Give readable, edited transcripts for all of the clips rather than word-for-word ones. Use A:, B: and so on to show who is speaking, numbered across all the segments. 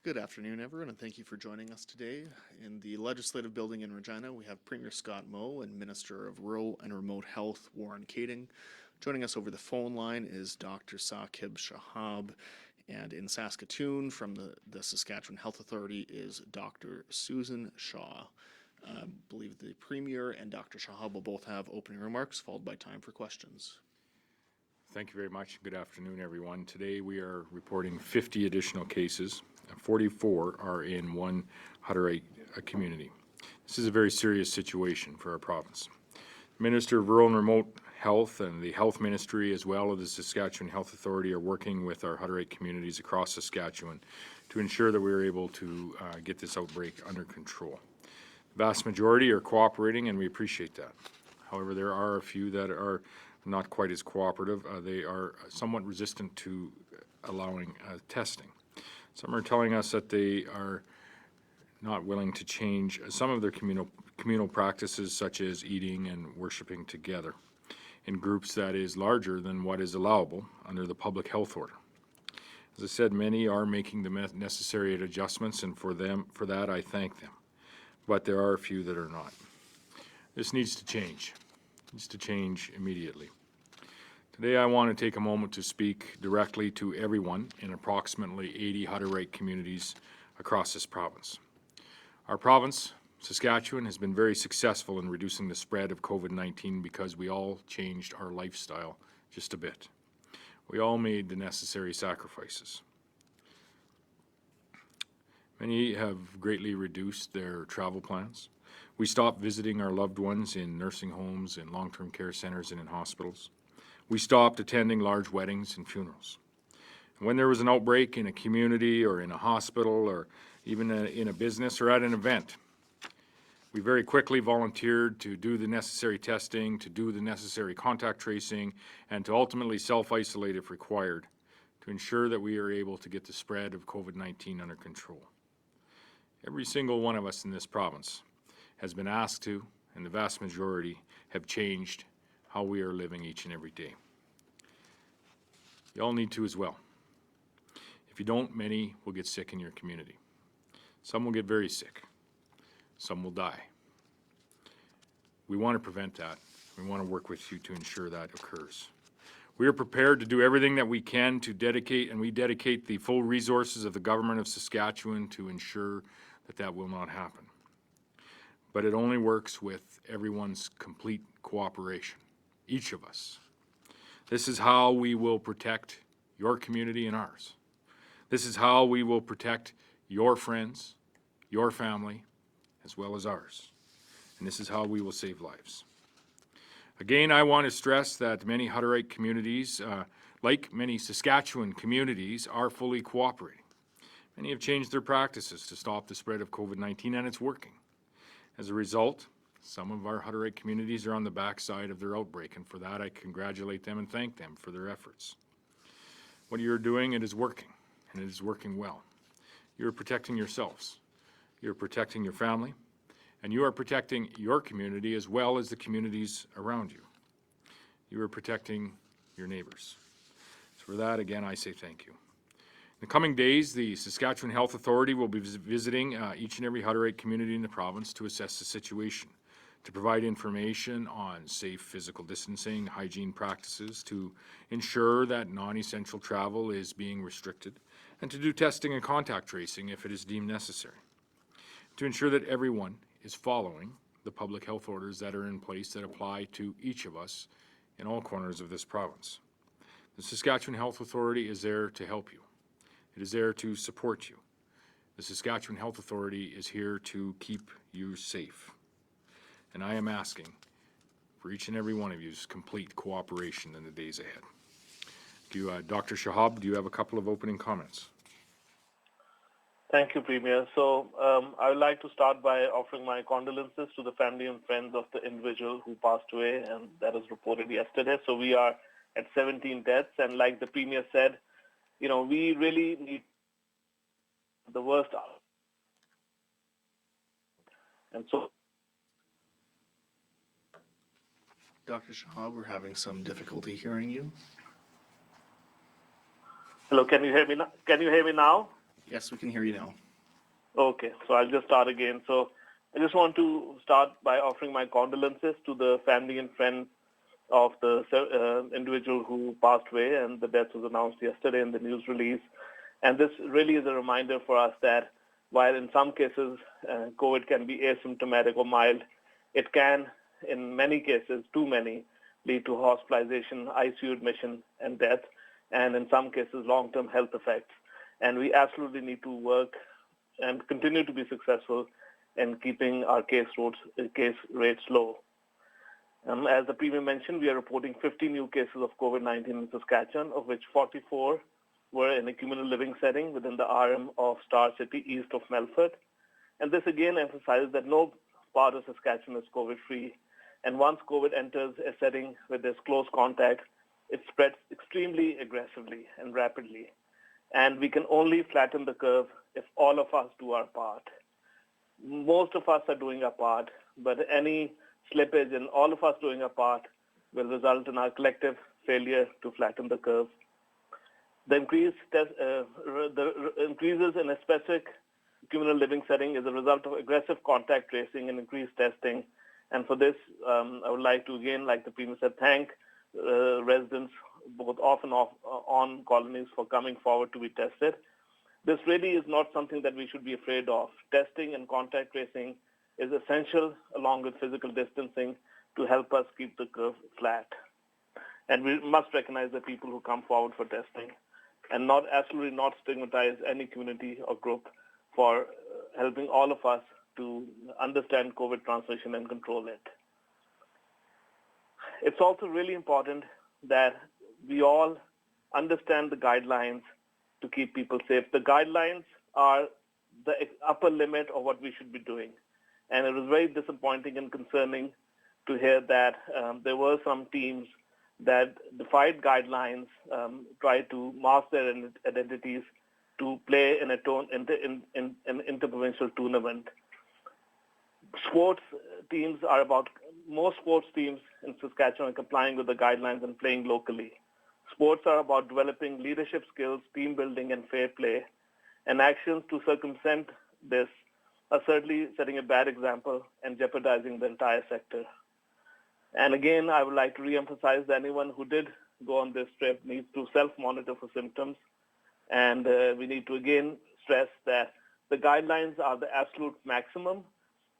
A: Good afternoon, everyone, and thank you for joining us today. In the Legislative Building in Regina, we have Premier Scott Moe and Minister of Rural and Remote Health, Warren Kaeding. Joining us over the phone line is Dr. Saqib Shahab, and in Saskatoon from the Saskatchewan Health Authority is Dr. Susan Shaw. I believe the Premier and Dr. Shahab will both have opening remarks, followed by time for questions.
B: Thank you very much. Good afternoon, everyone. Today we are reporting 50 additional cases. 44 are in one Hutterite community. This is a very serious situation for our province. The Minister of Rural and Remote Health and the Health Ministry, as well as the Saskatchewan Health Authority, are working with our Hutterite communities across Saskatchewan to ensure that we are able to get this outbreak under control. The vast majority are cooperating, and we appreciate that. However, there are a few that are not quite as cooperative. They are somewhat resistant to allowing testing. Some are telling us that they are not willing to change some of their communal practices, such as eating and worshiping together in groups that is larger than what is allowable under the public health order. As I said, many are making the necessary adjustments, and for that I thank them. But there are a few that are not. This needs to change. It needs to change immediately. Today I want to take a moment to speak directly to everyone in approximately 80 Hutterite communities across this province. Our province, Saskatchewan, has been very successful in reducing the spread of COVID-19 because we all changed our lifestyle just a bit. We all made the necessary sacrifices. Many have greatly reduced their travel plans. We stopped visiting our loved ones in nursing homes, in long-term care centers, and in hospitals. We stopped attending large weddings and funerals. And when there was an outbreak in a community or in a hospital or even in a business or at an event, we very quickly volunteered to do the necessary testing, to do the necessary contact tracing, and to ultimately self-isolate if required to ensure that we are able to get the spread of COVID-19 under control. Every single one of us in this province has been asked to, and the vast majority have changed how we are living each and every day. You all need to as well. If you don't, many will get sick in your community. Some will get very sick. Some will die. We want to prevent that. We want to work with you to ensure that occurs. We are prepared to do everything that we can to dedicate, and we dedicate the full resources of the government of Saskatchewan to ensure that that will not happen. But it only works with everyone's complete cooperation. Each of us. This is how we will protect your community and ours. This is how we will protect your friends, your family, as well as ours. And this is how we will save lives. Again, I want to stress that many Hutterite communities, like many Saskatchewan communities, are fully cooperating. Many have changed their practices to stop the spread of COVID-19, and it's working. As a result, some of our Hutterite communities are on the backside of their outbreak, and for that I congratulate them and thank them for their efforts. What you're doing, it is working, and it is working well. You're protecting yourselves, you're protecting your family, and you are protecting your community as well as the communities around you. You are protecting your neighbors. So for that, again, I say thank you. In the coming days, the Saskatchewan Health Authority will be visiting each and every Hutterite community in the province to assess the situation, to provide information on safe physical distancing, hygiene practices, to ensure that non-essential travel is being restricted, and to do testing and contact tracing if it is deemed necessary, to ensure that everyone is following the public health orders that are in place that apply to each of us in all corners of this province. The Saskatchewan Health Authority is there to help you. It is there to support you. The Saskatchewan Health Authority is here to keep you safe. And I am asking for each and every one of you's complete cooperation in the days ahead. Dr. Shahab, do you have a couple of opening comments?
C: Thank you, Premier. So I would like to start by offering my condolences to the family and friends of the individual who passed away, and that was reported yesterday. So we are at 17 deaths, and like the Premier said, we really need the worst out. And so
A: Dr. Shahab, we're having some difficulty hearing you.
C: Hello, can you hear me now?
A: Yes, we can hear you now.
C: Okay, so I'll just start again. So I just want to start by offering my condolences to the family and friends of the individual who passed away, and the death was announced yesterday in the news release. And this really is a reminder for us that while in some cases COVID can be asymptomatic or mild, it can, in many cases, too many, lead to hospitalization, ICU admission, and death, and in some cases, long-term health effects. And we absolutely need to work and continue to be successful in keeping our case rates low. As the Premier mentioned, we are reporting 50 new cases of COVID-19 in Saskatchewan, of which 44 were in a communal living setting within the RM of Star City east of Melfort. And this again emphasizes that no part of Saskatchewan is COVID-free. And once COVID enters a setting with this close contact, it spreads extremely aggressively and rapidly. And we can only flatten the curve if all of us do our part. Most of us are doing our part, but any slippage in all of us doing our part will result in our collective failure to flatten the curve. The increases in a specific communal living setting is a result of aggressive contact tracing and increased testing. And for this, I would like to, again, like the Premier said, thank residents both off and on colonies for coming forward to be tested. This really is not something that we should be afraid of. Testing and contact tracing is essential along with physical distancing to help us keep the curve flat. And we must recognize the people who come forward for testing and absolutely not stigmatize any community or group for helping all of us to understand COVID transmission and control it. It's also really important that we all understand the guidelines to keep people safe. The guidelines are the upper limit of what we should be doing. And it was very disappointing and concerning to hear that there were some teams that defied guidelines, tried to mask their identities to play in an interprovincial tournament. Most sports teams in Saskatchewan are complying with the guidelines and playing locally. Sports are about developing leadership skills, team building, and fair play. And actions to circumvent this are certainly setting a bad example and jeopardizing the entire sector. And again, I would like to reemphasize that anyone who did go on this trip needs to self-monitor for symptoms. And we need to again stress that the guidelines are the absolute maximum.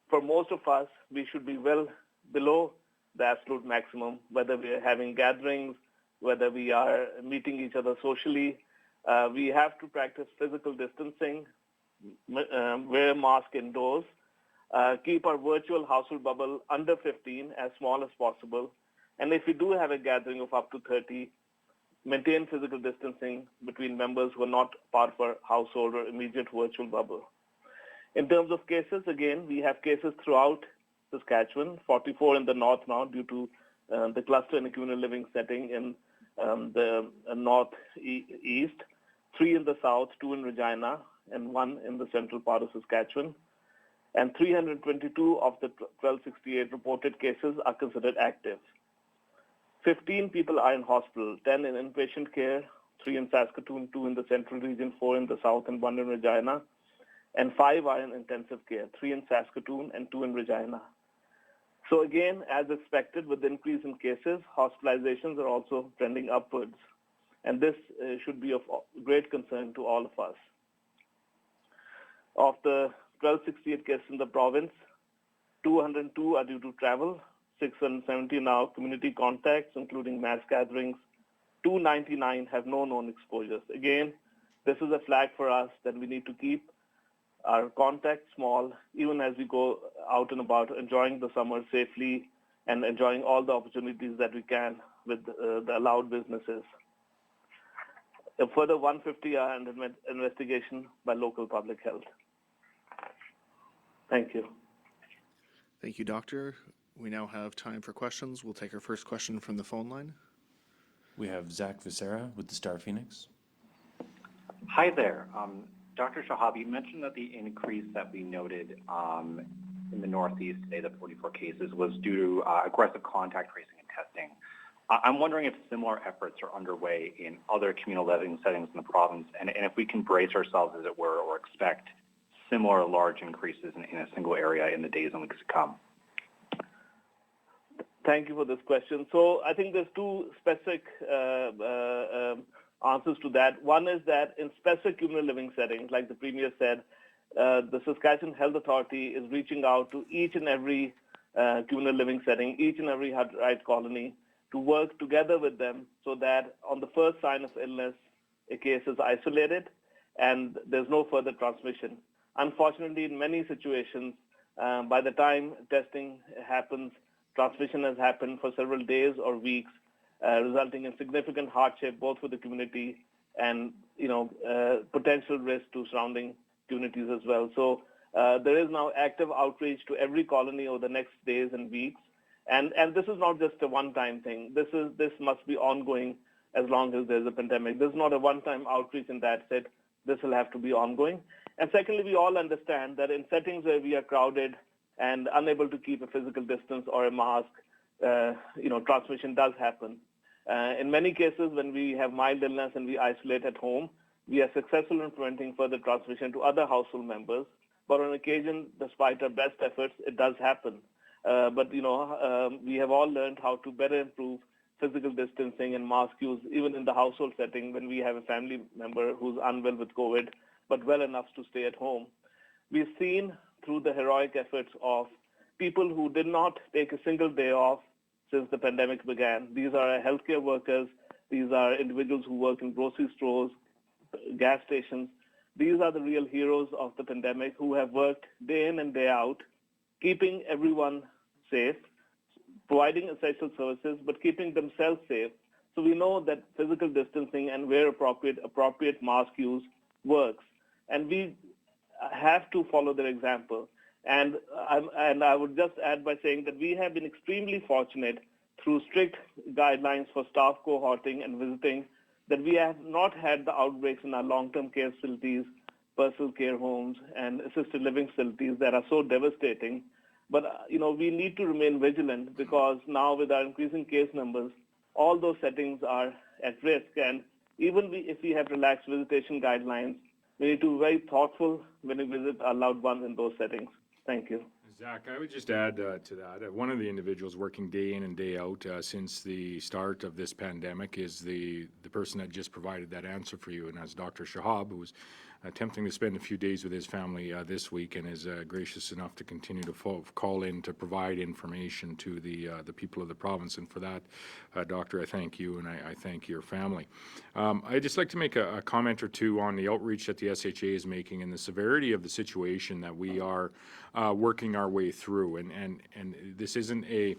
C: For most of us, we should be well below the absolute maximum, whether we are having gatherings, whether we are meeting each other socially. We have to practice physical distancing, wear a mask indoors, keep our virtual household bubble under 15 as small as possible. And if we do have a gathering of up to 30, maintain physical distancing between members who are not part of our household or immediate virtual bubble. In terms of cases, again, we have cases throughout Saskatchewan, 44 in the north now due to the cluster in a communal living setting in the northeast, 3 in the south, 2 in Regina, and 1 in the central part of Saskatchewan. And 322 of the 1268 reported cases are considered active. 15 people are in hospital, 10 in inpatient care, 3 in Saskatoon, 2 in the central region, 4 in the south, and 1 in Regina. And 5 are in intensive care, 3 in Saskatoon and 2 in Regina. So again, as expected, with the increase in cases, hospitalizations are also trending upwards. And this should be of great concern to all of us. Of the 1268 cases in the province, 202 are due to travel, 670 now community contacts, including mass gatherings, 299 have no known exposures. Again, this is a flag for us that we need to keep our contacts small, even as we go out and about, enjoying the summer safely and enjoying all the opportunities that we can with the allowed businesses. A further 150 are under investigation by local public health. Thank you.
A: Thank you, Doctor. We now have time for questions. We'll take our first question from the phone line.
D: We have Zach Vicera with the Star Phoenix.
E: Hi there. Dr. Shahab, you mentioned that the increase that we noted in the Northeast today, the 44 cases, was due to aggressive contact tracing and testing. I'm wondering if similar efforts are underway in other communal living settings in the province, and if we can brace ourselves, as it were, or expect similar large increases in a single area in the days and weeks to come.
C: Thank you for this question. So I think there's two specific answers to that. One is that in specific communal living settings, like the Premier said, the Saskatchewan Health Authority is reaching out to each and every communal living setting, each and every HUD-right colony, to work together with them so that on the first sign of illness, a case is isolated and there's no further transmission. Unfortunately, in many situations, by the time testing happens, transmission has happened for several days or weeks, resulting in significant hardship both for the community and potential risk to surrounding communities as well. So there is now active outreach to every colony over the next days and weeks. And this is not just a one-time thing. This must be ongoing as long as there's a pandemic. This is not a one-time outreach and that's it. This will have to be ongoing. And secondly, we all understand that in settings where we are crowded and unable to keep a physical distance or a mask, transmission does happen. In many cases, when we have mild illness and we isolate at home, we are successful in preventing further transmission to other household members. But on occasion, despite our best efforts, it does happen. We have all learned how to better improve physical distancing and mask use, even in the household setting when we have a family member who's unwell with COVID, but well enough to stay at home. We've seen through the heroic efforts of people who did not take a single day off since the pandemic began. These are healthcare workers. These are individuals who work in grocery stores, gas stations. These are the real heroes of the pandemic who have worked day in and day out, keeping everyone safe, providing essential services, but keeping themselves safe. So we know that physical distancing and where appropriate mask use works. And we have to follow their example. And I would just add by saying that we have been extremely fortunate through strict guidelines for staff cohorting and visiting that we have not had the outbreaks in our long-term care facilities, personal care homes, and assisted living facilities that are so devastating. But, we need to remain vigilant because now with our increasing case numbers, all those settings are at risk. And even if we have relaxed visitation guidelines, we need to be very thoughtful when we visit our loved ones in those settings. Thank you.
B: Zach, I would just add to that, one of the individuals working day in and day out since the start of this pandemic is the person that just provided that answer for you, and that's Dr. Shahab, who was attempting to spend a few days with his family this week and is gracious enough to continue to call in to provide information to the people of the province. And for that, Doctor, I thank you and I thank your family. I'd just like to make a comment or two on the outreach that the SHA is making and the severity of the situation that we are working our way through. And this isn't a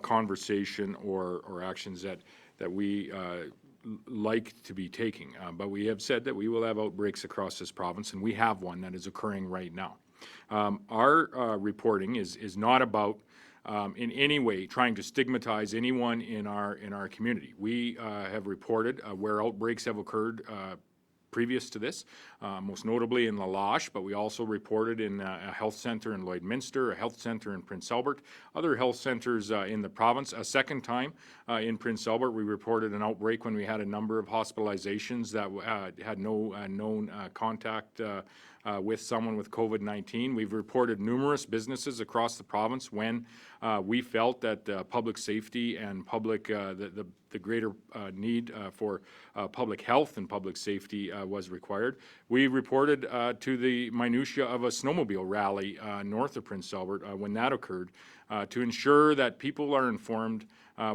B: conversation or actions that we like to be taking, but we have said that we will have outbreaks across this province, and we have one that is occurring right now. Our reporting is not about in any way trying to stigmatize anyone in our community. We have reported where outbreaks have occurred previous to this, most notably in La Loche, but we also reported in a health centre in Lloydminster, a health centre in Prince Albert, other health centres in the province. A second time in Prince Albert, we reported an outbreak when we had a number of hospitalizations that had no known contact with someone with COVID-19. We've reported numerous businesses across the province when we felt that public safety and public the greater need for public health and public safety was required. We reported to the minutiae of a snowmobile rally north of Prince Albert when that occurred to ensure that people are informed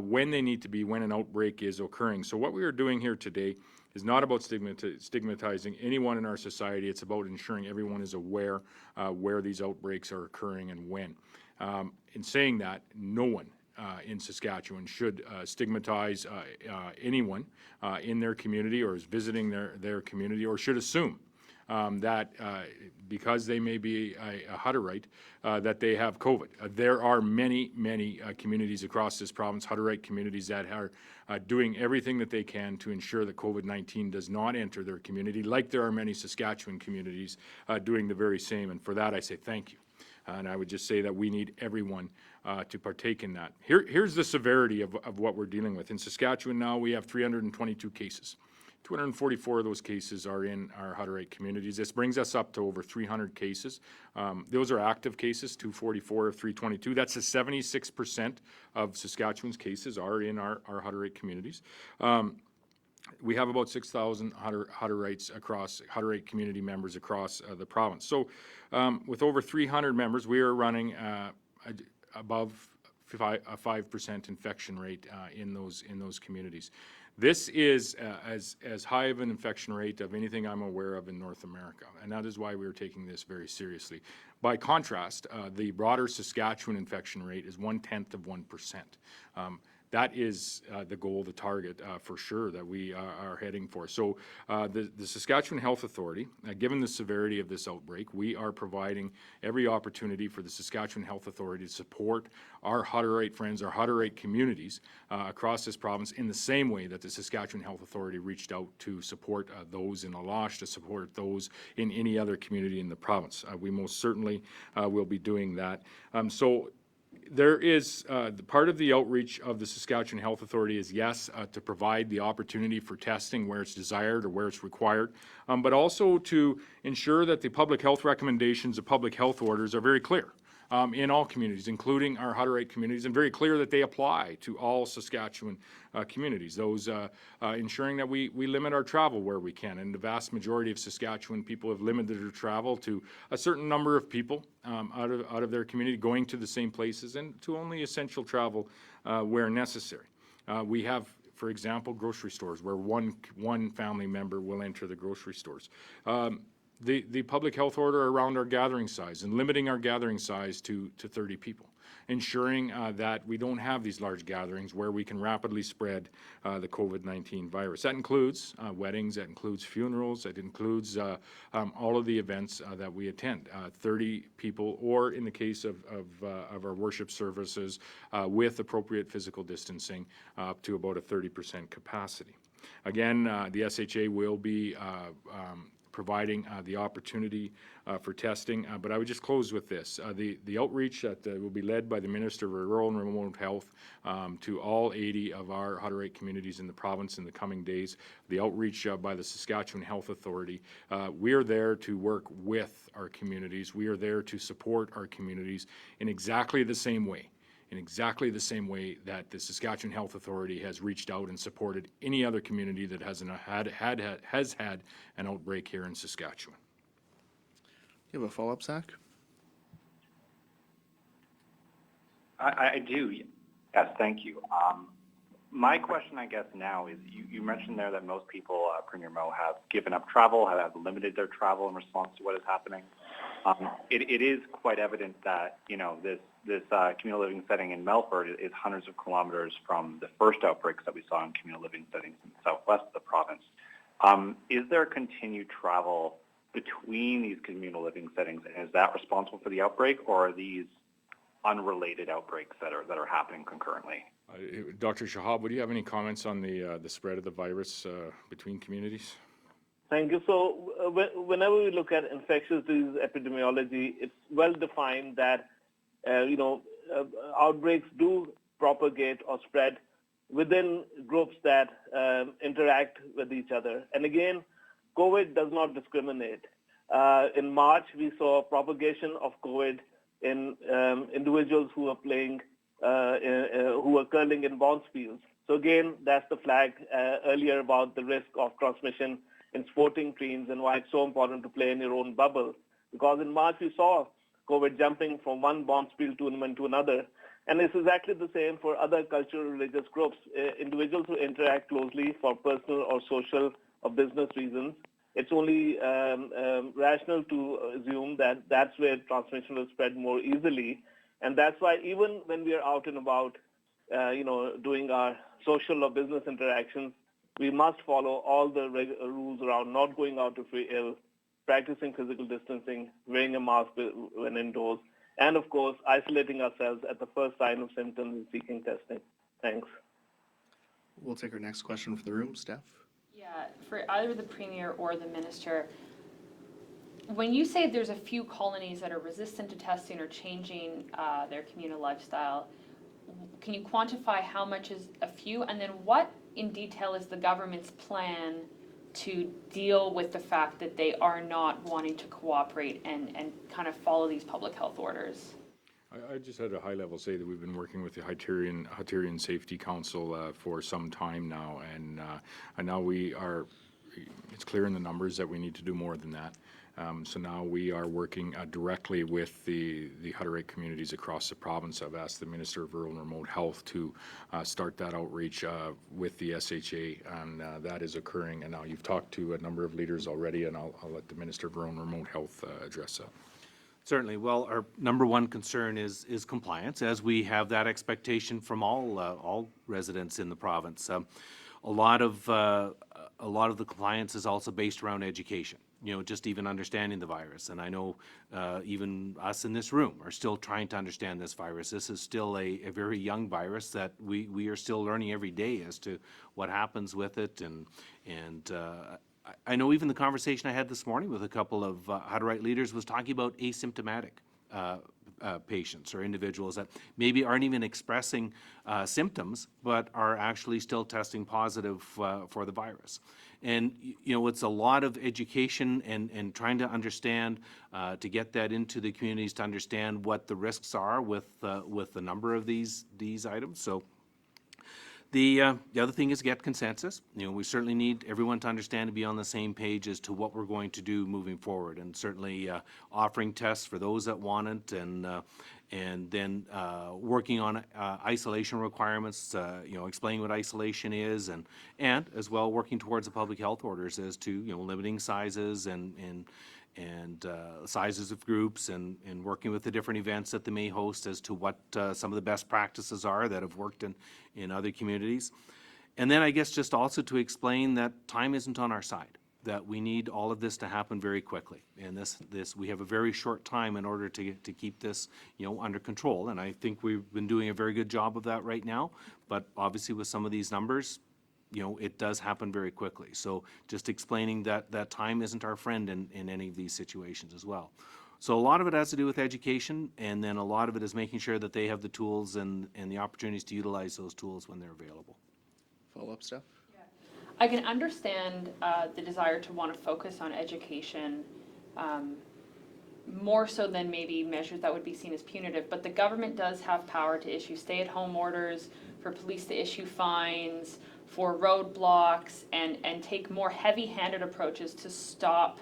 B: when they need to be when an outbreak is occurring. So what we are doing here today is not about stigmatizing anyone in our society. It's about ensuring everyone is aware where these outbreaks are occurring and when. In saying that, no one in Saskatchewan should stigmatize anyone in their community or is visiting their community or should assume that because they may be a Hutterite, that they have COVID. There are many, many communities across this province, Hutterite communities, that are doing everything that they can to ensure that COVID-19 does not enter their community, like there are many Saskatchewan communities doing the very same. And for that, I say thank you. And I would just say that we need everyone to partake in that. Here's the severity of what we're dealing with. In Saskatchewan now, we have 322 cases. 244 of those cases are in our Hutterite communities. This brings us up to over 300 cases. Those are active cases, 244 of 322. That's a 76% of Saskatchewan's cases are in our Hutterite communities. We have about 6,000 Hutterite community members across the province. So with over 300 members, we are running above a 5% infection rate in those communities. This is as high of an infection rate of anything I'm aware of in North America, and that is why we are taking this very seriously. By contrast, the broader Saskatchewan infection rate is 0.1%. That is the goal, the target for sure that we are heading for. So the Saskatchewan Health Authority, given the severity of this outbreak, we are providing every opportunity for the Saskatchewan Health Authority to support our Hutterite friends, our Hutterite communities across this province in the same way that the Saskatchewan Health Authority reached out to support those in Alash, to support those in any other community in the province. We most certainly will be doing that. So there is the part of the outreach of the Saskatchewan Health Authority is, yes, to provide the opportunity for testing where it's desired or where it's required, but also to ensure that the public health recommendations, the public health orders are very clear in all communities, including our Hutterite communities, and very clear that they apply to all Saskatchewan communities. Those ensuring that we limit our travel where we can. And the vast majority of Saskatchewan people have limited their travel to a certain number of people out of their community going to the same places and to only essential travel where necessary. We have, for example, grocery stores where one family member will enter the grocery stores. The public health order around our gathering size and limiting our gathering size to 30 people, ensuring that we don't have these large gatherings where we can rapidly spread the COVID-19 virus. That includes weddings, that includes funerals, that includes all of the events that we attend. 30 people, or in the case of our worship services, with appropriate physical distancing, up to about a 30% capacity. Again, the SHA will be providing the opportunity for testing. But I would just close with this. The outreach that will be led by the Minister of Rural and Remote Health to all 80 of our Hutterite communities in the province in the coming days, the outreach by the Saskatchewan Health Authority. We are there to work with our communities. We are there to support our communities in exactly the same way. In exactly the same way that the Saskatchewan Health Authority has reached out and supported any other community that has had an outbreak here in Saskatchewan.
A: You have a follow-up, Zach?
E: I do. Yes, thank you. My question, I guess, now is you mentioned there that most people, Premier Moe, have given up travel, have limited their travel in response to what is happening. It is quite evident that, this communal living setting in Melfort is hundreds of kilometers from the first outbreaks that we saw in communal living settings in the southwest of the province. Is there continued travel between these communal living settings, and is that responsible for the outbreak, or are these unrelated outbreaks that are happening concurrently?
B: Dr. Shahab, would you have any comments on the spread of the virus between communities?
C: Thank you. So whenever we look at infectious disease epidemiology, it's well defined that outbreaks do propagate or spread within groups that interact with each other. And again, COVID does not discriminate. In March, we saw propagation of COVID in individuals who are playing, who are curling in bonspiels. So again, that's the flag earlier about the risk of transmission in sporting teams and why it's so important to play in your own bubble. Because in March, we saw COVID jumping from one bonspiel tournament to another. And it's exactly the same for other cultural religious groups, individuals who interact closely for personal or social or business reasons. It's only rational to assume that that's where transmission will spread more easily. And that's why even when we are out and about, doing our social or business interactions, we must follow all the rules around not going out if we're ill, practicing physical distancing, wearing a mask when indoors, and of course, isolating ourselves at the first sign of symptoms and seeking testing. Thanks.
A: We'll take our next question from the room. Steph?
F: Yeah, for either the Premier or the Minister, when you say there's a few colonies that are resistant to testing or changing their communal lifestyle, can you quantify how much is a few? And then what in detail is the government's plan to deal with the fact that they are not wanting to cooperate and kind of follow these public health orders?
B: I just had a high level say that we've been working with the Hyterian Safety Council for some time now, and now we are, it's clear in the numbers that we need to do more than that. So now we are working directly with the Hutterite communities across the province. I've asked the Minister of Rural and Remote Health to start that outreach with the SHA, and that is occurring. And now you've talked to a number of leaders already, and I'll let the Minister of Rural and Remote Health address that.
G: Certainly. Well, our number one concern is compliance, as we have that expectation from all residents in the province. A lot of the compliance is also based around education. Just even understanding the virus. And I know even us in this room are still trying to understand this virus. This is still a very young virus that we are still learning every day as to what happens with it. And I know even the conversation I had this morning with a couple of Hutterite leaders was talking about asymptomatic patients or individuals that maybe aren't even expressing symptoms, but are actually still testing positive for the virus. And, it's a lot of education and trying to understand, to get that into the communities to understand what the risks are with the number of these items. So the other thing is get consensus. We certainly need everyone to understand and be on the same page as to what we're going to do moving forward, and certainly offering tests for those that want it, and then working on isolation requirements, explaining what isolation is, and as well working towards the public health orders as to limiting sizes and sizes of groups, and working with the different events that they may host as to what some of the best practices are that have worked in other communities. And then I guess just also to explain that time isn't on our side, that we need all of this to happen very quickly. And this we have a very short time in order to keep this under control. And I think we've been doing a very good job of that right now. But obviously with some of these numbers, it does happen very quickly. So just explaining that time isn't our friend in any of these situations as well. So a lot of it has to do with education, and then a lot of it is making sure that they have the tools and the opportunities to utilize those tools when they're available.
A: Follow-up, Steph?
F: I can understand the desire to want to focus on education more so than maybe measures that would be seen as punitive, but the government does have power to issue stay-at-home orders, for police to issue fines, for roadblocks, and take more heavy-handed approaches to stop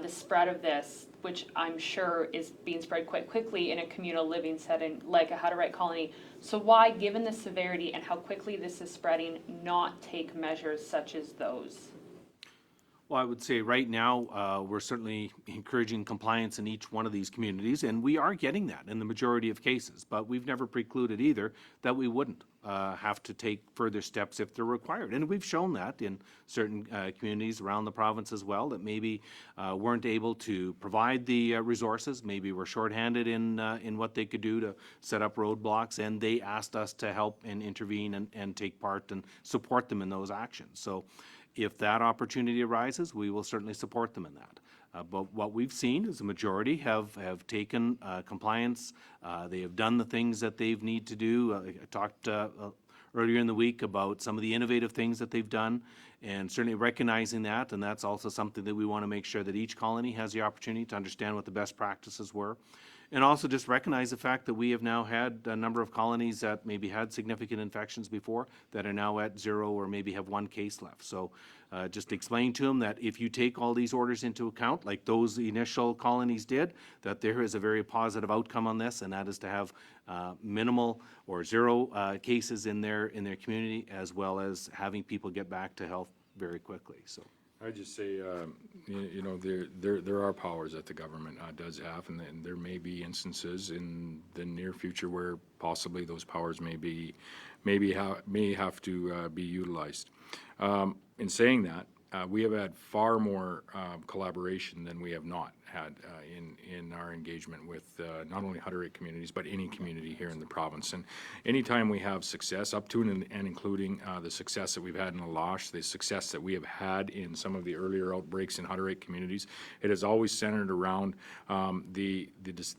F: the spread of this, which I'm sure is being spread quite quickly in a communal living setting like a Hutterite colony. So why, given the severity and how quickly this is spreading, not take measures such as those?
G: Well, I would say right now, we're certainly encouraging compliance in each one of these communities, and we are getting that in the majority of cases. But we've never precluded either that we wouldn't have to take further steps if they're required. And we've shown that in certain communities around the province as well, that maybe weren't able to provide the resources, maybe were shorthanded in what they could do to set up roadblocks, and they asked us to help and intervene and take part and support them in those actions. So if that opportunity arises, we will certainly support them in that. But what we've seen is the majority have taken compliance. They have done the things that they need to do. I talked earlier in the week about some of the innovative things that they've done, and certainly recognizing that, and that's also something that we want to make sure that each colony has the opportunity to understand what the best practices were. And also just recognize the fact that we have now had a number of colonies that maybe had significant infections before that are now at 0 or maybe have 1 case left. So just explain to them that if you take all these orders into account, like those initial colonies did, that there is a very positive outcome on this, and that is to have minimal or 0 cases in their community, as well as having people get back to health very quickly. So
B: I just say, there are powers that the government does have, and there may be instances in the near future where possibly those powers may have to be utilized. In saying that, we have had far more collaboration than we have not had in our engagement with not only Hutterite communities, but any community here in the province. And anytime we have success, up to and including the success that we've had in La Loche, the success that we have had in some of the earlier outbreaks in Hutterite communities, it has always centered around the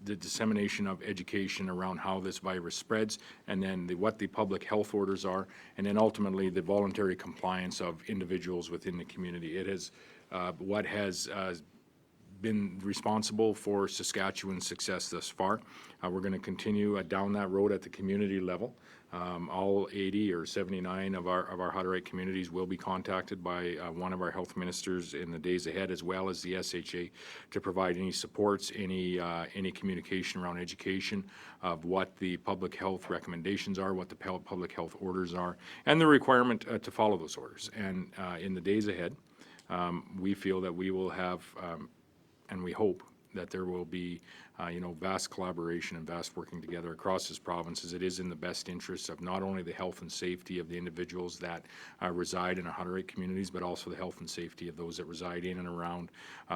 B: dissemination of education around how this virus spreads, and then what the public health orders are, and then ultimately the voluntary compliance of individuals within the community. It is what has been responsible for Saskatchewan's success thus far. We're going to continue down that road at the community level. All 80 or 79 of our Hutterite communities will be contacted by one of our health ministers in the days ahead, as well as the SHA, to provide any supports, any communication around education of what the public health recommendations are, what the public health orders are, and the requirement to follow those orders. And in the days ahead, we feel that we will have, and we hope that there will be, vast collaboration and vast working together across this province, as it is in the best interests of not only the health and safety of the individuals that reside in our Hutterite communities, but also the health and safety of those that reside in and around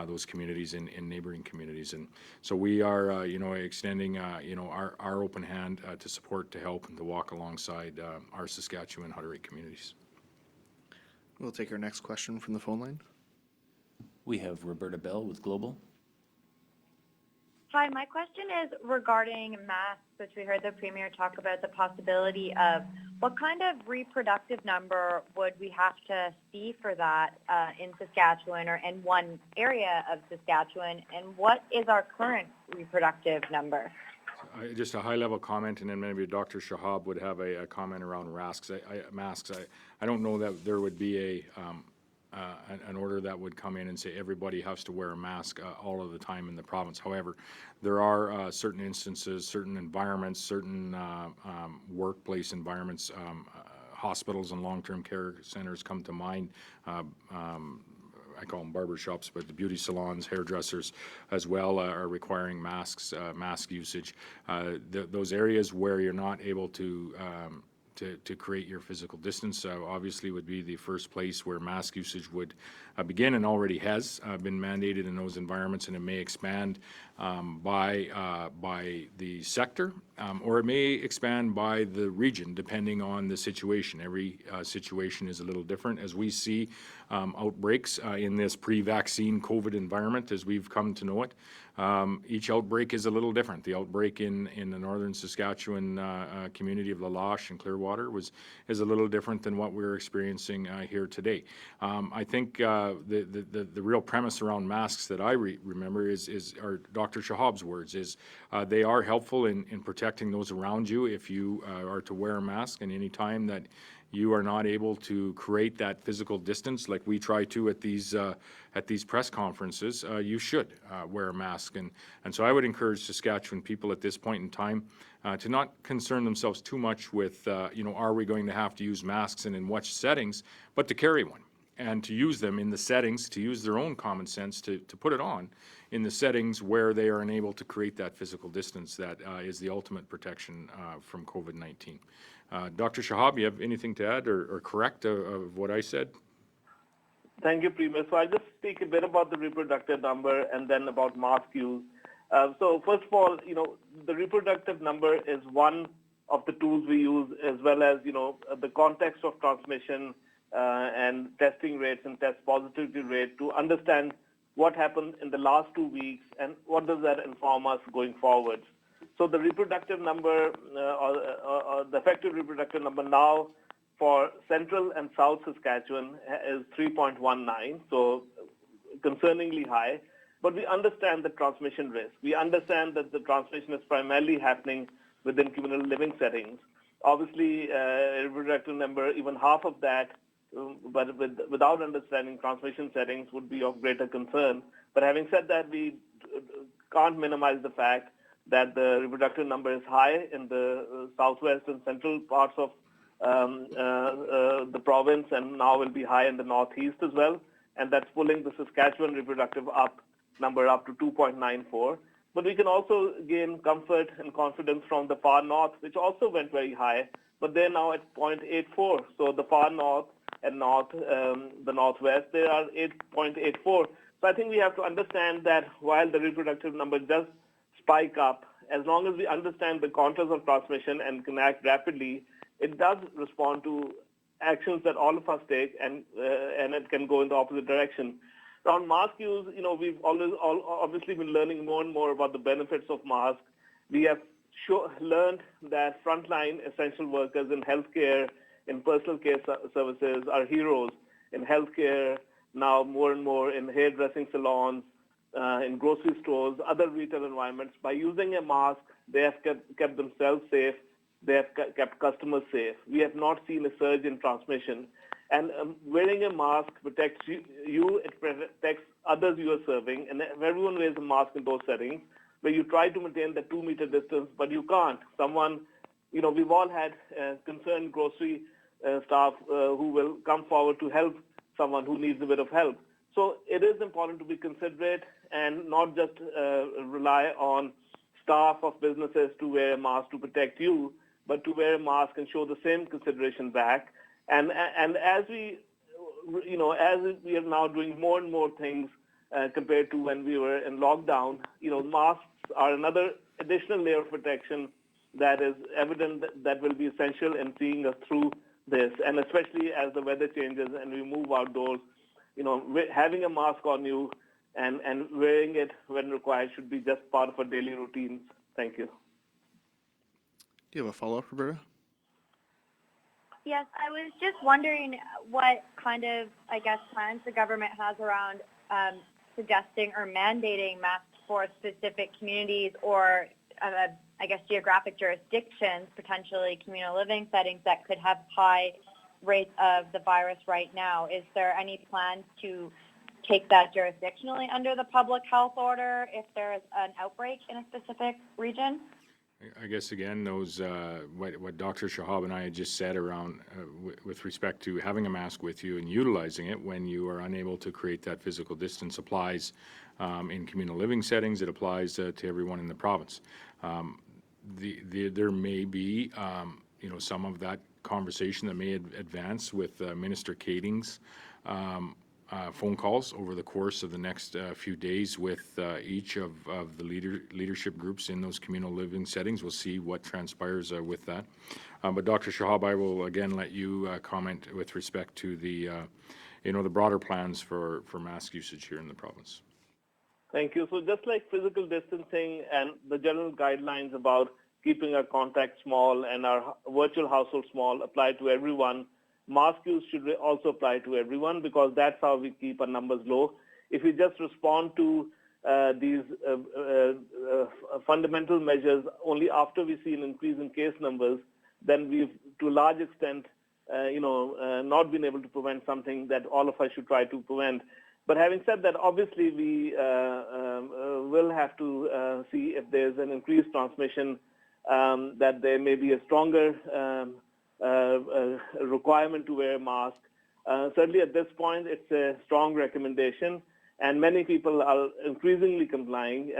B: those communities in neighboring communities. And so we are, extending, our open hand to support, to help, and to walk alongside our Saskatchewan Hutterite communities.
A: We'll take our next question from the phone line.
D: We have Roberta Bell with Global.
H: Hi, my question is regarding masks, which we heard the Premier talk about the possibility of. What kind of reproductive number would we have to see for that in Saskatchewan or in one area of Saskatchewan, and what is our current reproductive number?
B: Just a high-level comment, and then maybe Dr. Shahab would have a comment around masks. I don't know that there would be an order that would come in and say everybody has to wear a mask all of the time in the province. However, there are certain instances, certain environments, certain workplace environments, hospitals and long-term care centers come to mind. I call them barber shops, but the beauty salons, hairdressers as well are requiring masks, mask usage. Those areas where you're not able to create your physical distance obviously would be the first place where mask usage would begin, and already has been mandated in those environments, and it may expand by the sector, or it may expand by the region, depending on the situation. Every situation is a little different. As we see outbreaks in this pre-vaccine COVID environment, as we've come to know it, each outbreak is a little different. The outbreak in the northern Saskatchewan community of La Loche and Clearwater is a little different than what we're experiencing here today. I think the real premise around masks that I remember are Dr. Shahab's words, is they are helpful in protecting those around you if you are to wear a mask, and any time that you are not able to create that physical distance like we try to at these press conferences, you should wear a mask. And so I would encourage Saskatchewan people at this point in time to not concern themselves too much with, are we going to have to use masks and in what settings, but to carry one and to use them in the settings, to use their own common sense to put it on in the settings where they are unable to create that physical distance that is the ultimate protection from COVID-19. Dr. Shahab, you have anything to add or correct of what I said?
C: Thank you, Premier. So I'll just speak a bit about the reproductive number and then about mask use. So first of all, the reproductive number is one of the tools we use, as well as, the context of transmission and testing rates and test positivity rate to understand what happened in the last 2 weeks and what does that inform us going forward. So the reproductive number, or the effective reproductive number now for Central and South Saskatchewan is 3.19, so concerningly high. But we understand the transmission risk. We understand that the transmission is primarily happening within communal living settings. Obviously, reproductive number, even half of that, but without understanding transmission settings would be of greater concern. But having said that, we can't minimize the fact that the reproductive number is high in the southwest and central parts of the province, and now will be high in the northeast as well. And that's pulling the Saskatchewan reproductive number up to 2.94. But we can also gain comfort and confidence from the far north, which also went very high, but they're now at 0.84. So the far north and the Northwest, they are 8.84. So I think we have to understand that while the reproductive number does spike up, as long as we understand the contours of transmission and can act rapidly, it does respond to actions that all of us take, and it can go in the opposite direction. On mask use, we've obviously been learning more and more about the benefits of masks. We have learned that frontline essential workers in healthcare, in personal care services are heroes. In healthcare, now more and more in hairdressing salons, in grocery stores, other retail environments. By using a mask, they have kept themselves safe. They have kept customers safe. We have not seen a surge in transmission. And wearing a mask protects you, it protects others you are serving. And everyone wears a mask in those settings where you try to maintain the 2-meter distance, but you can't. We've all had concerned grocery staff who will come forward to help someone who needs a bit of help. So it is important to be considerate and not just rely on staff of businesses to wear a mask to protect you, but to wear a mask and show the same consideration back. And as we are now doing more and more things compared to when we were in lockdown, masks are another additional layer of protection that is evident that will be essential in seeing us through this. And especially as the weather changes and we move outdoors, having a mask on you and wearing it when required should be just part of our daily routines. Thank you.
A: Do you have a follow-up, Roberta?
H: Yes, I was just wondering what kind of, plans the government has around suggesting or mandating masks for specific communities or, geographic jurisdictions, potentially communal living settings that could have high rates of the virus right now. Is there any plans to take that jurisdictionally under the public health order if there is an outbreak in a specific region?
B: I guess, again, those what Dr. Shahab and I had just said around with respect to having a mask with you and utilizing it when you are unable to create that physical distance applies in communal living settings. It applies to everyone in the province. There may be, some of that conversation that may advance with Minister Kaeding's phone calls over the course of the next few days with each of the leadership groups in those communal living settings. We'll see what transpires with that. But Dr. Shahab, I will again let you comment with respect to the broader plans for mask usage here in the province.
C: Thank you. So just like physical distancing and the general guidelines about keeping our contacts small and our virtual household small apply to everyone, mask use should also apply to everyone because that's how we keep our numbers low. If we just respond to these fundamental measures only after we see an increase in case numbers, then we've, to a large extent, not been able to prevent something that all of us should try to prevent. But having said that, obviously we will have to see if there's an increased transmission, that there may be a stronger requirement to wear a mask. Certainly at this point, it's a strong recommendation, and many people are increasingly complying.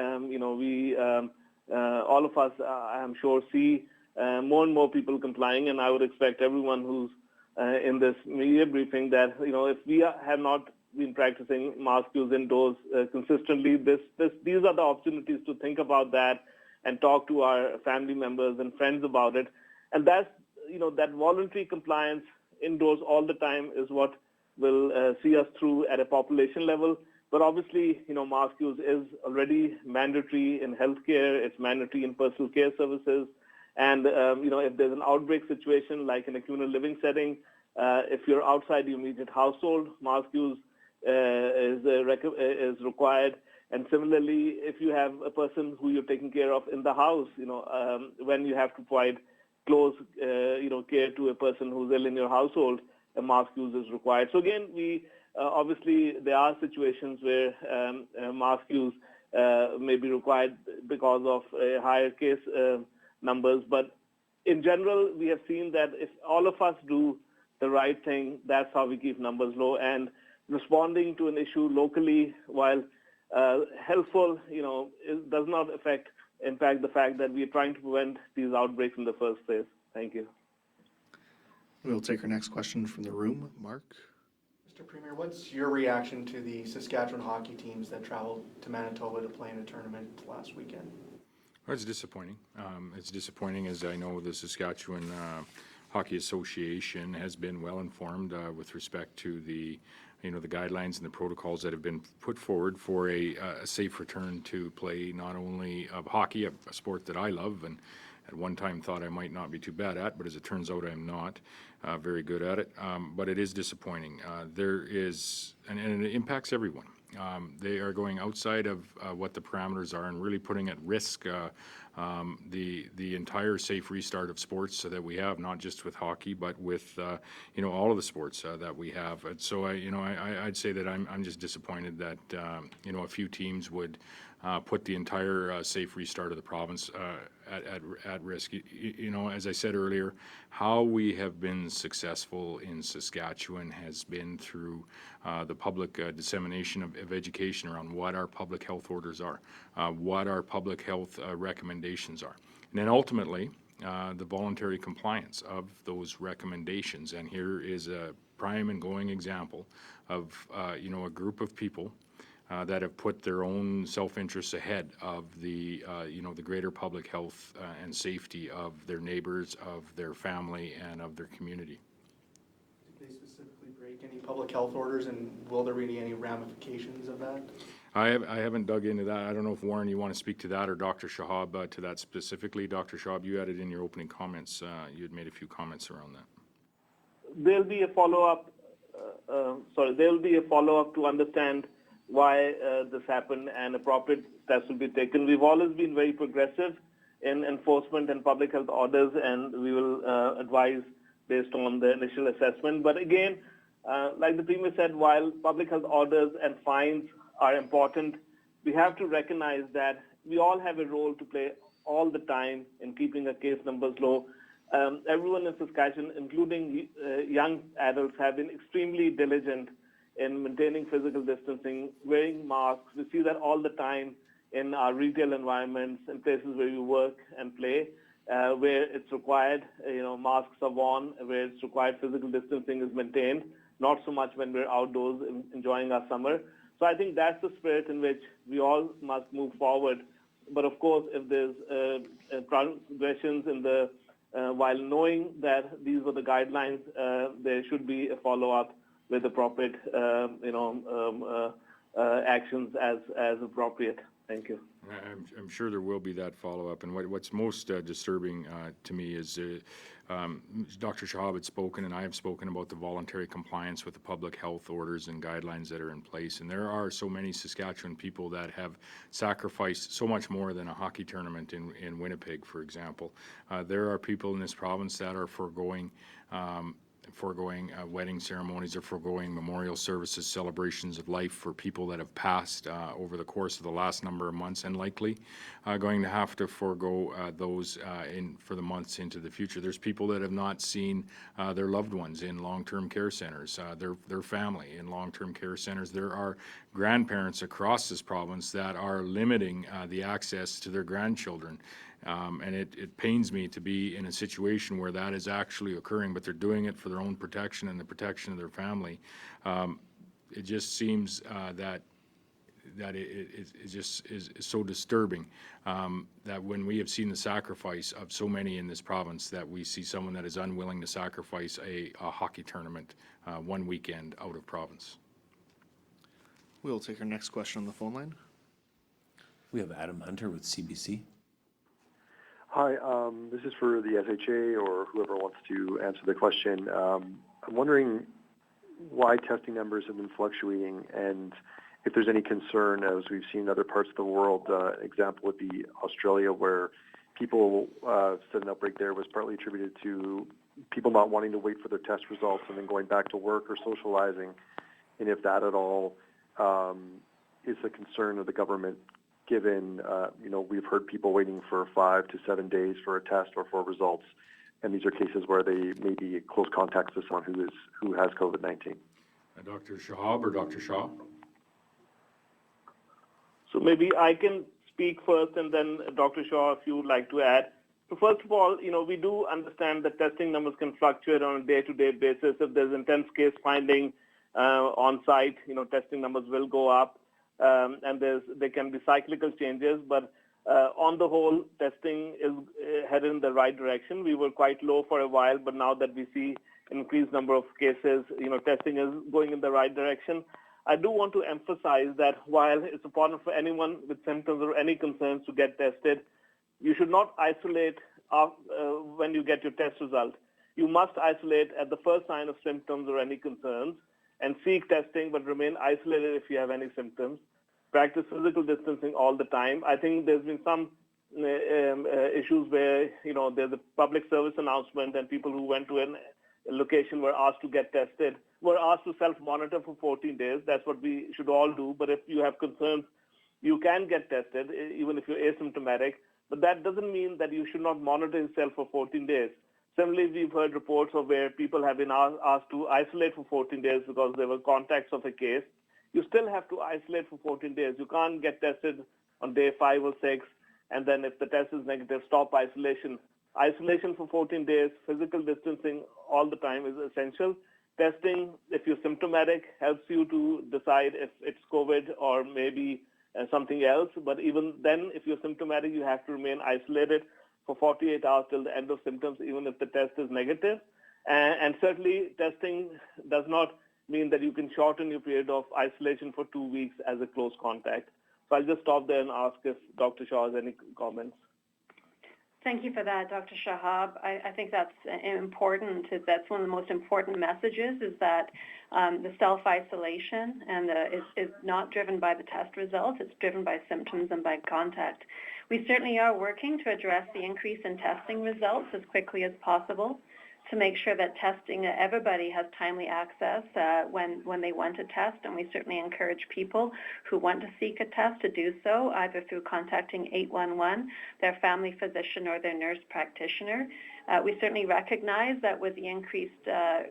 C: All of us, I'm sure, see more and more people complying, and I would expect everyone who's in this media briefing that, if we have not been practicing mask use indoors consistently, these are the opportunities to think about that and talk to our family members and friends about it. And that's, that voluntary compliance indoors all the time is what will see us through at a population level. But obviously, mask use is already mandatory in healthcare. It's mandatory in personal care services. And, if there's an outbreak situation, like in a communal living setting, if you're outside the immediate household, mask use is required. And similarly, if you have a person who you're taking care of in the house, when you have to provide close, care to a person who's ill in your household, a mask use is required. So again, obviously there are situations where mask use may be required because of higher case numbers. But in general, we have seen that if all of us do the right thing, that's how we keep numbers low. And responding to an issue locally, while helpful, it does not impact the fact that we are trying to prevent these outbreaks in the first place. Thank you.
A: We'll take our next question from the room. Mark?
I: Mr. Premier, what's your reaction to the Saskatchewan hockey teams that traveled to Manitoba to play in a tournament last weekend?
B: Well, it's disappointing. It's disappointing, as I know the Saskatchewan Hockey Association has been well informed with respect to the guidelines and the protocols that have been put forward for a safe return to play, not only of hockey, a sport that I love and at one time thought I might not be too bad at, but as it turns out I'm not very good at it. But it is disappointing. There is, and it impacts everyone. They are going outside of what the parameters are and really putting at risk the entire safe restart of sports so that we have, not just with hockey, but with all of the sports that we have. And so I'd say that I'm just disappointed that a few teams would put the entire safe restart of the province at risk. As I said earlier, how we have been successful in Saskatchewan has been through the public dissemination of education around what our public health orders are, what our public health recommendations are, and then ultimately the voluntary compliance of those recommendations. And here is a prime and going example of a group of people that have put their own self-interests ahead of the greater public health and safety of their neighbors, of their family, and of their community.
I: Did they specifically break any public health orders, and will there be any ramifications of that?
B: I haven't dug into that. I don't know if, Warren, you want to speak to that, or Dr. Shahab to that specifically. Dr. Shahab, you had it in your opening comments. You had made a few comments around that.
C: There'll be a follow-up. There will be a follow-up to understand why this happened, and appropriate steps will be taken. We've always been very progressive in enforcement and public health orders, and we will advise based on the initial assessment. But again, like the Premier said, while public health orders and fines are important, we have to recognize that we all have a role to play all the time in keeping our case numbers low. Everyone in Saskatchewan, including young adults, have been extremely diligent in maintaining physical distancing, wearing masks. We see that all the time in our retail environments, in places where we work and play, where it's required, masks are worn, where it's required physical distancing is maintained, not so much when we're outdoors enjoying our summer. So I think that's the spirit in which we all must move forward. But of course, if there's progressions in the while knowing that these were the guidelines, there should be a follow-up with appropriate, actions as appropriate. Thank you.
B: I'm sure there will be that follow-up. And what's most disturbing to me is Dr. Shahab had spoken, and I have spoken about the voluntary compliance with the public health orders and guidelines that are in place. And there are so many Saskatchewan people that have sacrificed so much more than a hockey tournament in Winnipeg, for example. There are people in this province that are foregoing wedding ceremonies, or foregoing memorial services, celebrations of life for people that have passed over the course of the last number of months, and likely going to have to forego those for the months into the future. There's people that have not seen their loved ones in long-term care centres, their family in long-term care centres. There are grandparents across this province that are limiting the access to their grandchildren. And it pains me to be in a situation where that is actually occurring, but they're doing it for their own protection and the protection of their family. It just seems that it just is so disturbing that when we have seen the sacrifice of so many in this province, that we see someone that is unwilling to sacrifice a hockey tournament one weekend out of province.
A: We'll take our next question on the phone line.
D: We have Adam Hunter with CBC.
J: Hi, this is for the SHA or whoever wants to answer the question. I'm wondering why testing numbers have been fluctuating, and if there's any concern, as we've seen in other parts of the world. Example would be Australia, where people said an outbreak there was partly attributed to people not wanting to wait for their test results and then going back to work or socializing, and if that at all is a concern of the government, given, we've heard people waiting for 5 to 7 days for a test or for results, and these are cases where they may be close contacts with someone who has COVID-19.
B: Dr. Shahab or Dr. Shah?
C: So maybe I can speak first, and then Dr. Shaw, if you would like to add. So first of all, we do understand that testing numbers can fluctuate on a day-to-day basis. If there's intense case finding on site, testing numbers will go up, and there can be cyclical changes. But on the whole, testing is headed in the right direction. We were quite low for a while, but now that we see increased number of cases, testing is going in the right direction. I do want to emphasize that while it's important for anyone with symptoms or any concerns to get tested, you should not isolate when you get your test result. You must isolate at the first sign of symptoms or any concerns and seek testing, but remain isolated if you have any symptoms. Practice physical distancing all the time. I think there's been some issues where, there's a public service announcement and people who went to a location were asked to get tested, were asked to self-monitor for 14 days. That's what we should all do. But if you have concerns, you can get tested, even if you're asymptomatic. But that doesn't mean that you should not monitor yourself for 14 days. Similarly, we've heard reports of where people have been asked to isolate for 14 days because they were contacts of a case. You still have to isolate for 14 days. You can't get tested on day 5 or 6, and then if the test is negative, stop isolation. Isolation for 14 days, physical distancing all the time is essential. Testing, if you're symptomatic, helps you to decide if it's COVID or maybe something else. But even then, if you're symptomatic, you have to remain isolated for 48 hours till the end of symptoms, even if the test is negative. And certainly, testing does not mean that you can shorten your period of isolation for 2 weeks as a close contact. So I'll just stop there and ask if Dr. Shah has any comments.
K: Thank you for that, Dr. Shahab. I think that's important. That's one of the most important messages is that the self-isolation and is not driven by the test results. It's driven by symptoms and by contact. We certainly are working to address the increase in testing results as quickly as possible to make sure that testing, everybody has timely access when they want to test, and we certainly encourage people who want to seek a test to do so, either through contacting 811, their family physician, or their nurse practitioner. We certainly recognize that with the increased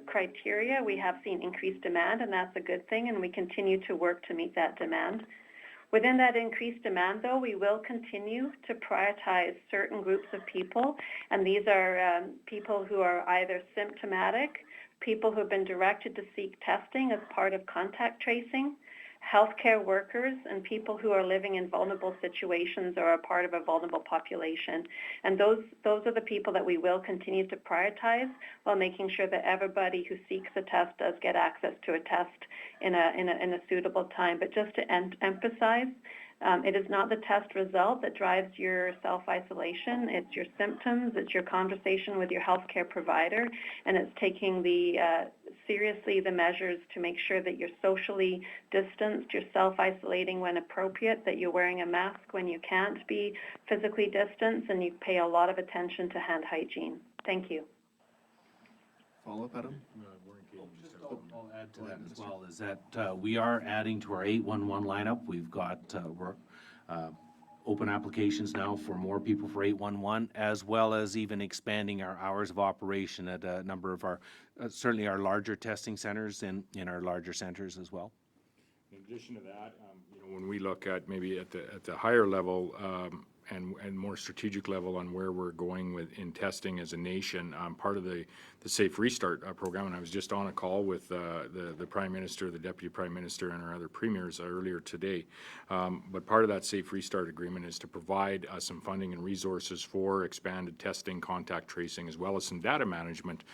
K: criteria, we have seen increased demand, and that's a good thing, and we continue to work to meet that demand. Within that increased demand, though, we will continue to prioritize certain groups of people, and these are people who are either symptomatic, people who have been directed to seek testing as part of contact tracing, healthcare workers, and people who are living in vulnerable situations or are part of a vulnerable population. And those are the people that we will continue to prioritize while making sure that everybody who seeks a test does get access to a test in a suitable time. But just to emphasize, it is not the test result that drives your self-isolation. It's your symptoms, it's your conversation with your healthcare provider, and it's taking seriously the measures to make sure that you're socially distanced, you're self-isolating when appropriate, that you're wearing a mask when you can't be physically distanced, and you pay a lot of attention to hand hygiene. Thank you.
A: Follow-up, Adam?
G: I'll add to that as well, is that we are adding to our 811 lineup. We've got open applications now for more people for 811, as well as even expanding our hours of operation at a number of our, certainly our larger testing centers in our larger centers as well.
B: In addition to that, when we look at maybe at the higher level and more strategic level on where we're going in testing as a nation, part of the Safe Restart program, and I was just on a call with the Prime Minister, the Deputy Prime Minister, and our other premiers earlier today. But part of that Safe Restart agreement is to provide some funding and resources for expanded testing, contact tracing, as well as some data management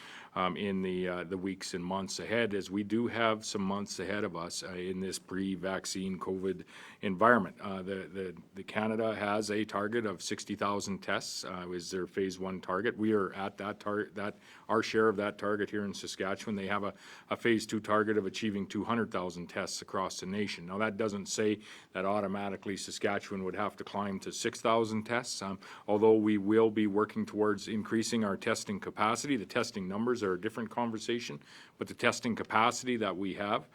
B: in the weeks and months ahead, as we do have some months ahead of us in this pre-vaccine COVID environment. The Canada has a target of 60,000 tests, is their phase 1 target. We are at that target, our share of that target here in Saskatchewan. They have a phase 2 target of achieving 200,000 tests across the nation. Now, that doesn't say that automatically Saskatchewan would have to climb to 6,000 tests, although we will be working towards increasing our testing capacity. The testing numbers are a different conversation, but the testing capacity that we have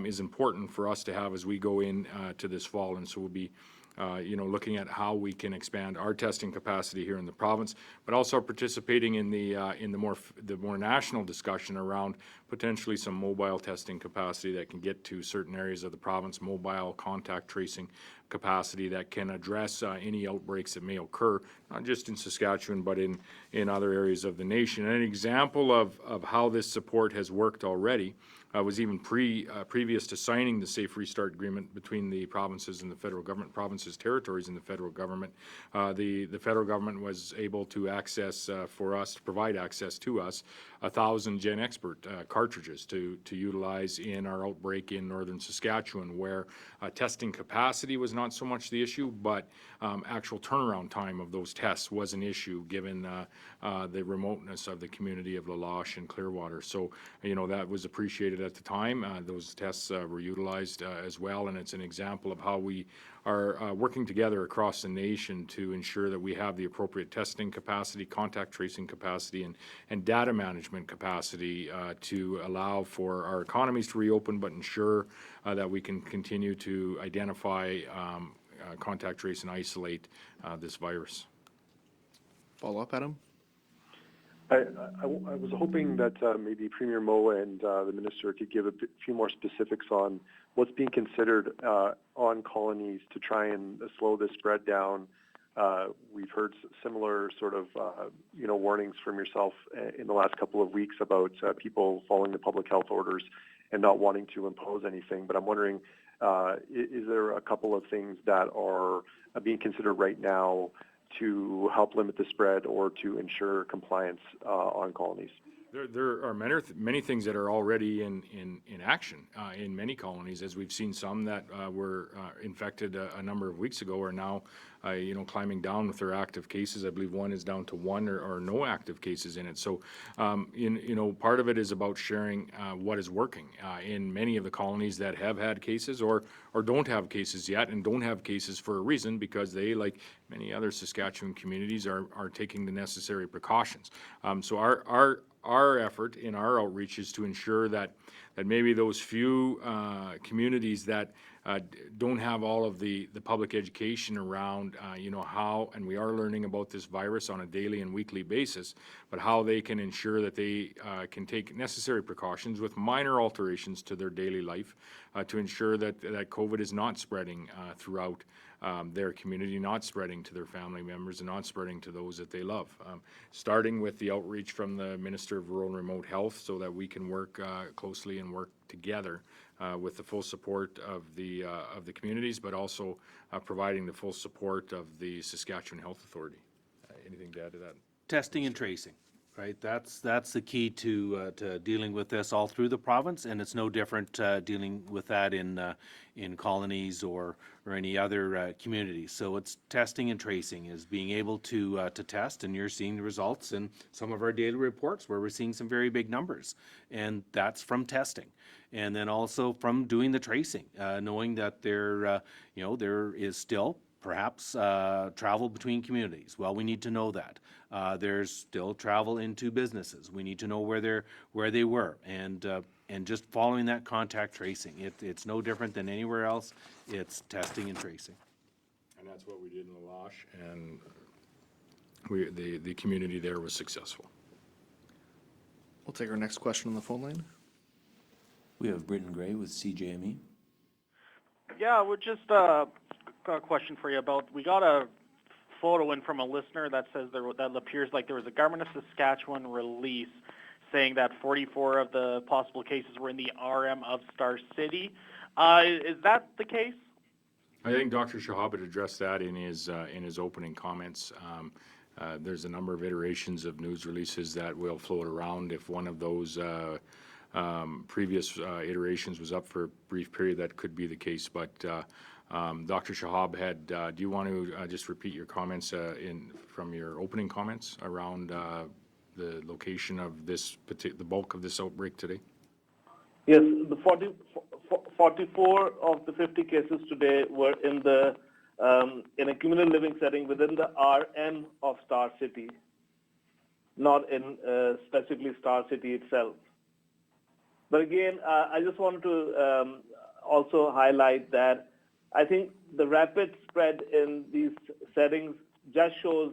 B: is important for us to have as we go in to this fall, and so we'll be looking at how we can expand our testing capacity here in the province, but also participating in the more national discussion around potentially some mobile testing capacity that can get to certain areas of the province, mobile contact tracing capacity that can address any outbreaks that may occur, not just in Saskatchewan, but in other areas of the nation. And an example of how this support has worked already was even previous to signing the Safe Restart Agreement between the provinces and the federal government, provinces, territories, and the federal government. The federal government was able to access provide access to us 1,000 Gen Expert cartridges to utilize in our outbreak in northern Saskatchewan, where testing capacity was not so much the issue, but actual turnaround time of those tests was an issue given the remoteness of the community of La Loche and Clearwater. So, that was appreciated at the time. Those tests were utilized as well, and it's an example of how we are working together across the nation to ensure that we have the appropriate testing capacity, contact tracing capacity, and data management capacity to allow for our economies to reopen, but ensure that we can continue to identify, contact trace, and isolate this virus.
A: Follow up, Adam?
J: I was hoping that maybe Premier Moe and the Minister could give a few more specifics on what's being considered on colonies to try and slow this spread down. We've heard similar sort of, warnings from yourself in the last couple of weeks about people following the public health orders and not wanting to impose anything. But I'm wondering, is there a couple of things that are being considered right now to help limit the spread or to ensure compliance on colonies?
B: There are many things that are already in action in many colonies, as we've seen some that were infected a number of weeks ago are now, climbing down with their active cases. I believe one is down to one or no active cases in it. So, part of it is about sharing what is working in many of the colonies that have had cases or don't have cases yet, and don't have cases for a reason, because they, like many other Saskatchewan communities, are taking the necessary precautions. So our effort in our outreach is to ensure that maybe those few communities that don't have all of the public education around, how, and we are learning about this virus on a daily and weekly basis, but how they can ensure that they can take necessary precautions with minor alterations to their daily life to ensure that COVID is not spreading throughout their community, not spreading to their family members, and not spreading to those that they love. Starting with the outreach from the Minister of Rural and Remote Health, so that we can work closely and work together with the full support of the communities, but also providing the full support of the Saskatchewan Health Authority. Anything to add to that?
G: Testing and tracing, right? That's the key to dealing with this all through the province, and it's no different dealing with that in colonies or any other communities. So it's testing and tracing, is being able to test, and you're seeing the results in some of our daily reports where we're seeing some very big numbers, and that's from testing. And then also from doing the tracing, knowing that there is still perhaps travel between communities. Well, we need to know that. There's still travel into businesses. We need to know where they were, and just following that contact tracing. It's no different than anywhere else. It's testing and tracing.
B: And that's what we did in La Loche, and the community there was successful.
A: We'll take our next question on the phone line.
D: We have Britton Gray with CJME.
L: Yeah, we're just got a question for you about, we got a photo in from a listener that says that appears like there was a Government of Saskatchewan release saying that 44 of the possible cases were in the RM of Star City. Is that the case?
B: I think Dr. Shahab had addressed that in his opening comments. There's a number of iterations of news releases that will float around. If one of those previous iterations was up for a brief period, that could be the case. But Dr. Shahab had, do you want to just repeat your comments from your opening comments around the location of the bulk of this outbreak today?
C: Yes, the 44 of the 50 cases today were in a communal living setting within the RN of Star City, not in specifically Star City itself. But again, I just wanted to also highlight that I think the rapid spread in these settings just shows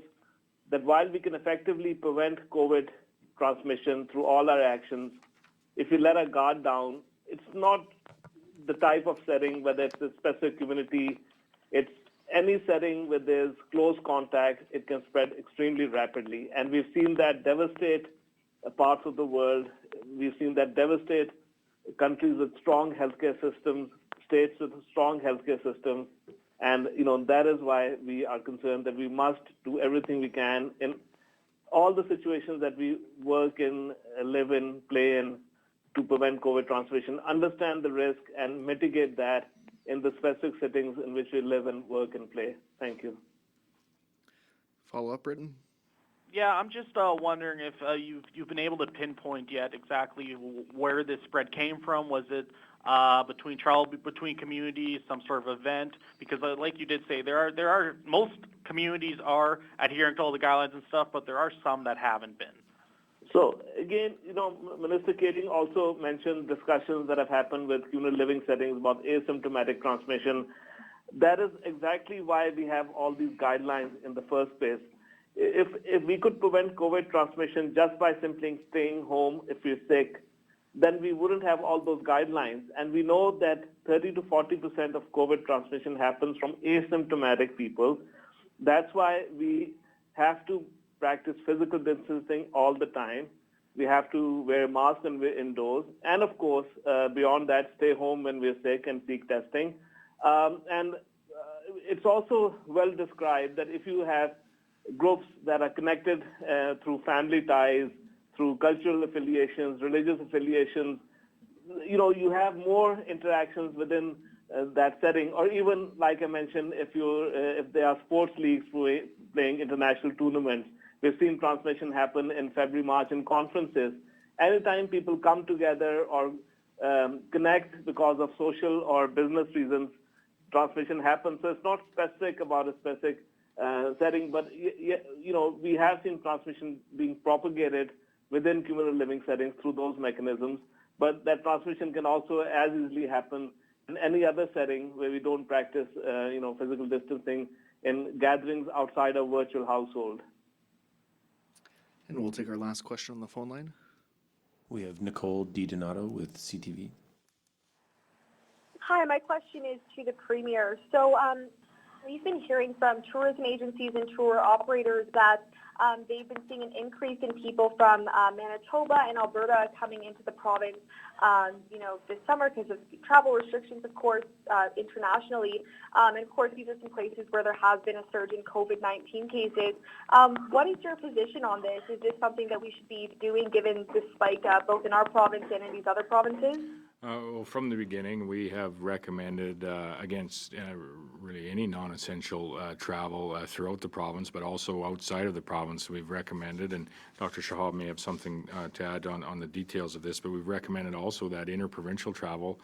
C: that while we can effectively prevent COVID transmission through all our actions, if we let our guard down, it's not the type of setting, whether it's a specific community, it's any setting where there's close contact, it can spread extremely rapidly. And we've seen that devastate parts of the world. We've seen that devastate countries with strong healthcare systems, states with strong healthcare systems. And, that is why we are concerned that we must do everything we can in all the situations that we work in, live in, play in, to prevent COVID transmission, understand the risk, and mitigate that in the specific settings in which we live and work and play. Thank you.
A: Follow up, Britton?
L: Yeah, I'm just wondering if you've been able to pinpoint yet exactly where this spread came from. Was it between communities, some sort of event? Because like you did say, there are most communities are adhering to all the guidelines and stuff, but there are some that haven't been.
C: So again, Minister Kaeding also mentioned discussions that have happened with community living settings about asymptomatic transmission. That is exactly why we have all these guidelines in the first place. If we could prevent COVID transmission just by simply staying home if we're sick, then we wouldn't have all those guidelines. And we know that 30 to 40% of COVID transmission happens from asymptomatic people. That's why we have to practice physical distancing all the time. We have to wear masks and we're indoors. And of course, beyond that, stay home when we're sick and seek testing. It's also well described that if you have groups that are connected through family ties, through cultural affiliations, religious affiliations, you have more interactions within that setting. Or even, like I mentioned, if there are sports leagues playing international tournaments, we've seen transmission happen in February, March in conferences. Anytime people come together or connect because of social or business reasons, transmission happens. So it's not specific about a specific setting, but we have seen transmission being propagated within community living settings through those mechanisms. But that transmission can also as easily happen in any other setting where we don't practice, physical distancing in gatherings outside a virtual household.
A: And we'll take our last question on the phone line.
D: We have Nicole DiDonato with CTV.
M: Hi, my question is to the Premier. So we've been hearing from tourism agencies and tour operators that they've been seeing an increase in people from Manitoba and Alberta coming into the province, this summer because of travel restrictions, of course, internationally. And of course, these are some places where there has been a surge in COVID-19 cases. What is your position on this? Is this something that we should be doing given this spike both in our province and in these other provinces?
B: Well, from the beginning, we have recommended against really any non-essential travel throughout the province, but also outside of the province. We've recommended, and Dr. Shahab may have something to add on the details of this, but we've recommended also that interprovincial travel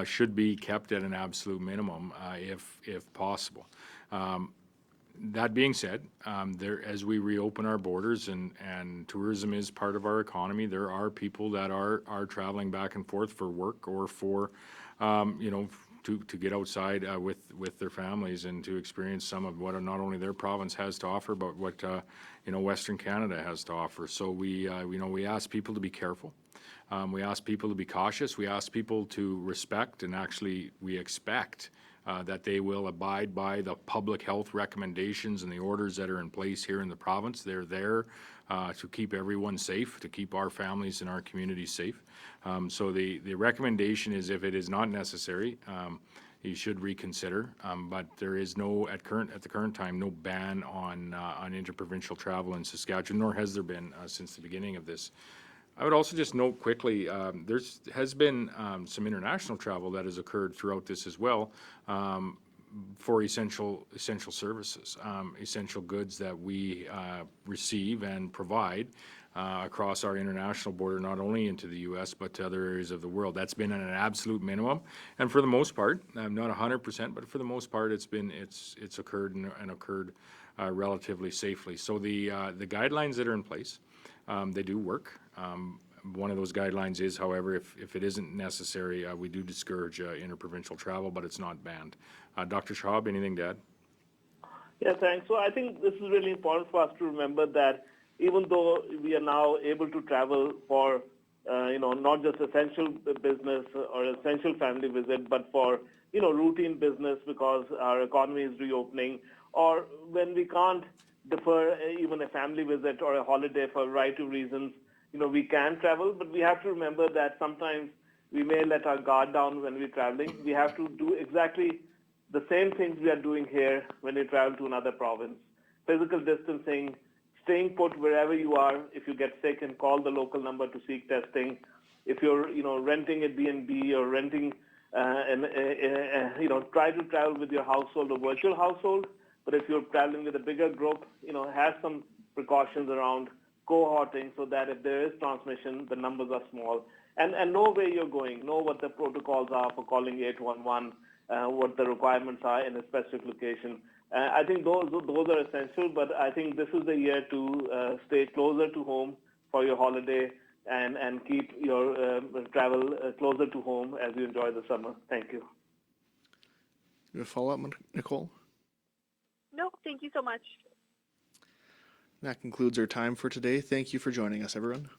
B: should be kept at an absolute minimum if possible. That being said, as we reopen our borders and tourism is part of our economy, there are people that are traveling back and forth for work or for, to get outside with their families and to experience some of what not only their province has to offer, but what Western Canada has to offer. So we ask people to be careful. We ask people to be cautious. We ask people to respect, and actually we expect that they will abide by the public health recommendations and the orders that are in place here in the province. They're there to keep everyone safe, to keep our families and our communities safe. So the recommendation is, if it is not necessary, you should reconsider. But there is at the current time no ban on interprovincial travel in Saskatchewan, nor has there been since the beginning of this. I would also just note quickly, there has been some international travel that has occurred throughout this as well for essential services, essential goods that we receive and provide across our international border, not only into the U.S. but to other areas of the world. That's been at an absolute minimum, and for the most part, not 100%, but for the most part, it's occurred and occurred relatively safely. So the guidelines that are in place, they do work. One of those guidelines is, however, if it isn't necessary, we do discourage interprovincial travel, but it's not banned. Dr. Shahab, anything to add?
C: Yeah, thanks. So I think this is really important for us to remember that even though we are now able to travel for, not just essential business or essential family visit, but for, routine business because our economy is reopening, or when we can't defer even a family visit or a holiday for a variety of reasons, we can travel, but we have to remember that sometimes we may let our guard down when we're traveling. We have to do exactly the same things we are doing here when we travel to another province. Physical distancing, staying put wherever you are. If you get sick, and call the local number to seek testing. If you're, renting a B&B or renting, try to travel with your household or virtual household. But if you're traveling with a bigger group, have some precautions around cohorting so that if there is transmission, the numbers are small. And know where you're going. Know what the protocols are for calling 811. What the requirements are in a specific location. I think those are essential, but I think this is the year to stay closer to home for your holiday and keep your travel closer to home as you enjoy the summer. Thank you.
A: You have a follow-up, Nicole?
M: No, thank you so much.
A: That concludes our time for today. Thank you for joining us, everyone.